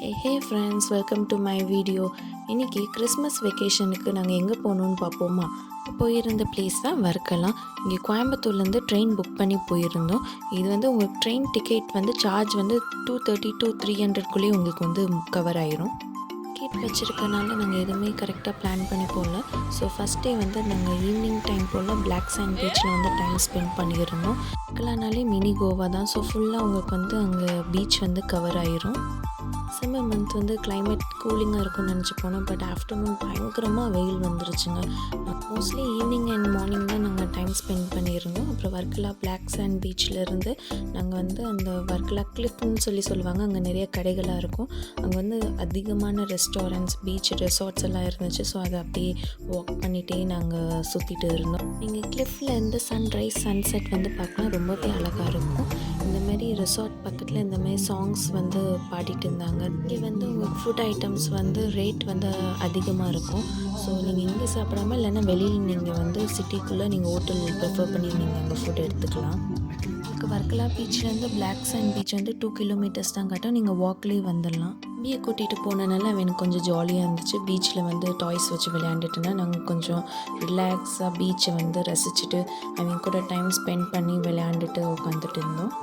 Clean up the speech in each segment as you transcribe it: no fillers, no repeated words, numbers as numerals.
Hey friends, welcome to my video. இன்னைக்கு Christmas வெக்கேஷனுக்கு நாங்கள் எங்கே போகணுன்னு பார்ப்போமா. போயிருந்த பிளேஸ் தான் வர்க்கலா. இங்கே கோயம்புத்தூர்லேருந்து ட்ரெயின் புக் பண்ணி போயிருந்தோம். இது வந்து உங்களுக்கு ட்ரெயின் டிக்கெட் வந்து சார்ஜ் வந்து 230 to 300 உங்களுக்கு வந்து கவர் ஆயிரும். டிக்கெட் வச்சுருக்கனால நாங்கள் எதுவுமே கரெக்டாக பிளான் பண்ணி போகல. ஸோ ஃபஸ்ட் டே வந்து நாங்கள் ஈவினிங் டைம் போல் பிளாக் சாண்ட் பீச்சில் வந்து டைம் ஸ்பெண்ட் பண்ணியிருந்தோம். வர்க்கலானாலே மினி கோவா தான். ஸோ ஃபுல்லாக உங்களுக்கு வந்து அங்கே பீச் வந்து கவர் ஆயிரும். டிசம்பர் மந்த் வந்து கிளைமேட் கூலிங்காக இருக்கும்னு நினச்சி போனோம். பட் ஆஃப்டர்நூன் பயங்கரமாக வெயில் வந்துருச்சுங்க. மோஸ்ட்லி ஈவினிங் அண்ட் மார்னிங் தான் நாங்கள் டைம் ஸ்பெண்ட் பண்ணியிருந்தோம். அப்புறம் வர்க்கலா பிளாக் சாண்ட் பீச்சிலேருந்து நாங்கள் வந்து அந்த வர்க்கலா கிளிஃப்னு சொல்லுவாங்க. அங்கே நிறைய கடைகளாக இருக்கும். அங்கே வந்து அதிகமான ரெஸ்டாரண்ட்ஸ், பீச் ரெசார்ட்ஸ் எல்லாம் இருந்துச்சு. ஸோ அதை அப்படியே வாக் பண்ணிகிட்டே நாங்கள் சுற்றிட்டு இருந்தோம். நீங்கள் கிளிஃபில் இருந்து சன்ரைஸ் சன்செட் வந்து பார்க்கலாம். ரொம்பவே அழகாக இருக்கும். இந்த மாதிரி ரெசார்ட் பக்கத்தில் இந்த மாதிரி சாங்ஸ் வந்து பாடிட்டு இருந்தாங்க. இங்கே வந்து உங்களுக்கு ஃபுட் ஐட்டம்ஸ் வந்து ரேட் வந்து அதிகமாக இருக்கும். ஸோ நீங்கள் இங்கே சாப்பிடாமல் இல்லைன்னா வெளியில் நீங்கள் வந்து சிட்டிக்குள்ளே நீங்கள் ஹோட்டல் ப்ரிஃபர் பண்ணி நீங்கள் அங்கே ஃபுட் எடுத்துக்கலாம். உங்களுக்கு வர்க்கலா பீச்லேருந்து பிளாக் சாண்ட் பீச் வந்து 2 kilometers தான் காட்டும். நீங்கள் வாக்லேயே வந்துடலாம். தம்பியை கூட்டிகிட்டு போனனால எனக்கு கொஞ்சம் ஜாலியாக இருந்துச்சு. பீச்சில் வந்து டாய்ஸ் வச்சு விளையாண்டுட்டுனா நாங்கள் கொஞ்சம் ரிலாக்ஸாக பீச்சை வந்து ரசிச்சுட்டு அவங்க கூட டைம் ஸ்பெண்ட் பண்ணி விளையாண்டுட்டு உட்காந்துட்டு இருந்தோம்.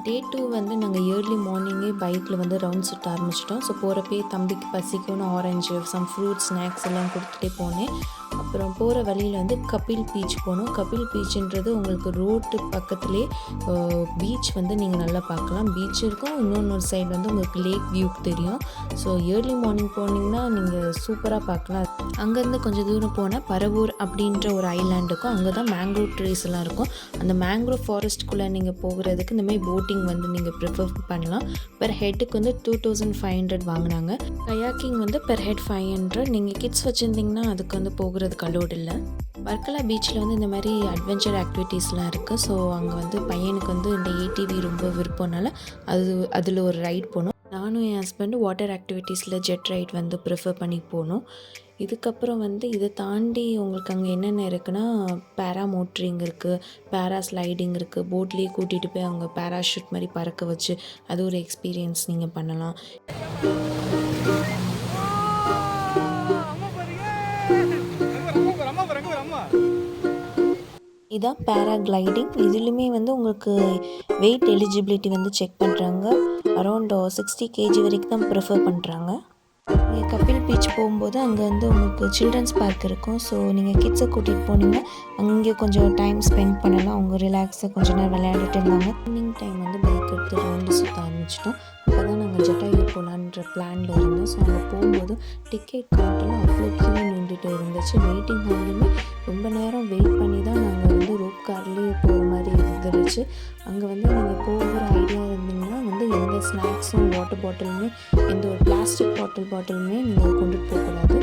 டே 2 வந்து நாங்கள் ஏர்லி மார்னிங்கே பைக்கில் வந்து ரவுண்ட் சுட்ட ஆரம்பிச்சிட்டோம். ஸோ போகிறப்பே தம்பிக்கு பசிக்கும்னு ஆரஞ்சு, சம் ஃப்ரூட்ஸ், ஸ்நாக்ஸ் எல்லாம் கொடுத்துட்டே போனேன். அப்புறம் போகிற வழியில் வந்து கபில் பீச் போனோம். கபில் பீச்சுன்றது உங்களுக்கு ரோட்டு பக்கத்துலேயே பீச் வந்து நீங்கள் நல்லா பார்க்கலாம். பீச் இருக்கும், இன்னொன்று சைடு வந்து உங்களுக்கு லேக் வியூக்கு தெரியும். ஸோ ஏர்லி மார்னிங் போனீங்கன்னா நீங்கள் சூப்பராக பார்க்கலாம். அங்கேருந்து கொஞ்சம் தூரம் போனால் பரவூர் அப்படின்ற ஒரு ஐலாண்டுக்கும் அங்கே தான் மேங்க்ரோவ் ட்ரீஸ் எல்லாம் இருக்கும். அந்த மேங்க்ரோவ் ஃபாரஸ்ட்குள்ளே நீங்கள் போகிறதுக்கு இந்த மாதிரி போட்டிங் வந்து நீங்கள் ப்ரிஃபர் பண்ணலாம். பெர் ஹெட்டுக்கு வந்து 2500 வாங்கினாங்க. கயாக்கிங் வந்து பெர் ஹெட் 500. நீங்கள் கிட்ஸ் வச்சுருந்தீங்கன்னா அதுக்கு வந்து போகிறதுக்கு அலோடு இல்லை. வர்க்கலா பீச்சில் வந்து இந்த மாதிரி அட்வென்ச்சர் ஆக்டிவிட்டீஸ்லாம் இருக்குது. ஸோ அங்கே வந்து பையனுக்கு வந்து இந்த ஏடிவி ரொம்ப விருப்பம்னால அதில் ஒரு ரைட் போனோம். நானும் என் ஹஸ்பண்டும் வாட்டர் ஆக்டிவிட்டீஸில் ஜெட் ரைட் வந்து ப்ரிஃபர் பண்ணி போனோம். இதுக்கப்புறம் வந்து இதை தாண்டி உங்களுக்கு அங்கே என்னென்ன இருக்குன்னா பேரா மோட்ரிங் இருக்குது, பேரா ஸ்லைடிங் இருக்குது. போட்லேயே கூட்டிகிட்டு போய் அவங்க பேராஷூட் மாதிரி பறக்க வச்சு அது ஒரு எக்ஸ்பீரியன்ஸ் நீங்கள் பண்ணலாம். இதான் பேராகிளைடிங். இதுலேயுமே வந்து உங்களுக்கு வெயிட் எலிஜிபிலிட்டி வந்து செக் பண்ணுறாங்க. அரௌண்ட் 60 kg வரைக்கும் தான் ப்ரிஃபர் பண்ணுறாங்க. நீங்கள் கபில் பீச் போகும்போது அங்கே வந்து உங்களுக்கு சில்ட்ரன்ஸ் பார்க் இருக்கும். ஸோ நீங்கள் கிட்ஸை கூட்டிகிட்டு போனீங்கன்னா அங்கே கொஞ்சம் டைம் ஸ்பெண்ட் பண்ணலாம். அவங்க ரிலாக்ஸாக கொஞ்சம் நேரம் விளையாடிட்டு இருந்தாங்க. ஈவினிங் டைம் வந்து பைக் எடுத்து ரவுண்டு சுற்ற ஆரம்பிச்சிட்டோம். அப்போ தான் நாங்கள் ஜட்டாயூர் போகலான்ற பிளானில் இருந்தோம். ஸோ அங்கே போகும்போது டிக்கெட் கவுண்டெலாம் அவ்வளோ க்யூ நின்றுட்டு இருந்துச்சு. வெயிட்டிங் ஹால்லையுமே ரொம்ப நேரம் வெயிட் பண்ணி தான் நாங்கள் வந்து ரோப் கார்லேயே போகிற மாதிரி இருந்துருச்சு. அங்கே வந்து நீங்கள் போகிற ஐடியா இருந்தீங்கன்னா வந்து எந்த ஸ்நாக்ஸும் வாட்டர் பாட்டிலுமே எந்த ஒரு பிளாஸ்டிக் பாட்டிலுமே நீங்கள் கொண்டுட்டு போகக்கூடாது.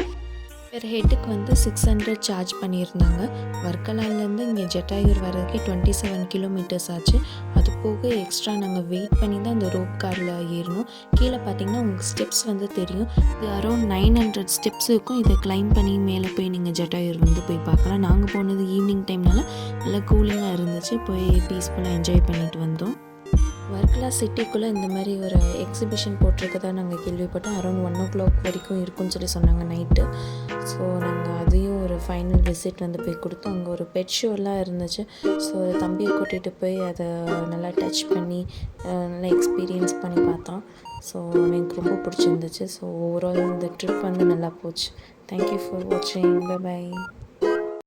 பெர் ஹெட்டுக்கு வந்து 600 சார்ஜ் பண்ணியிருந்தாங்க. வர்க்கலாலேருந்து இங்கே ஜட்டாயூர் வர்றதுக்கே 27 kilometers ஆச்சு. அது போக எக்ஸ்ட்ரா நாங்கள் வெயிட் பண்ணி தான் இந்த ரோப் காரில் ஏறணும். கீழே பார்த்தீங்கன்னா உங்களுக்கு ஸ்டெப்ஸ் வந்து தெரியும். இது அரௌண்ட் 900 ஸ்டெப்ஸ் இருக்கும். இதை கிளைம் பண்ணி மேலே போய் நீங்கள் ஜட்டாயூர் வந்து போய் பார்க்கலாம். நாங்கள் போனது ஈவினிங் டைம்னால நல்லா கூலிங்காக இருந்துச்சு. போய் பீஸ்ஃபுல்லாக என்ஜாய் பண்ணிட்டு வந்தோம். வர்க்கலா சிட்டிக்குள்ளே இந்த மாதிரி ஒரு எக்ஸிபிஷன் போட்டிருக்கதா நாங்கள் கேள்விப்பட்டோம். அரௌண்ட் 1 o'clock வரைக்கும் இருக்குன்னு சொன்னாங்க நைட்டு. ஸோ நாங்கள் அதையும் ஒரு ஃபைனல் விசிட் வந்து போய் கொடுத்தோம். அங்கே ஒரு பெட் ஷோலாம் இருந்துச்சு. ஸோ தம்பியை கூட்டிகிட்டு போய் அதை நல்லா டச் பண்ணி நல்லா எக்ஸ்பீரியன்ஸ் பண்ணி பார்த்தோம். ஸோ எனக்கு ரொம்ப பிடிச்சிருந்துச்சு. ஸோ ஓவரால் இந்த ட்ரிப் வந்து நல்லா போச்சு. தேங்க்யூ ஃபார் வாட்சிங். பை.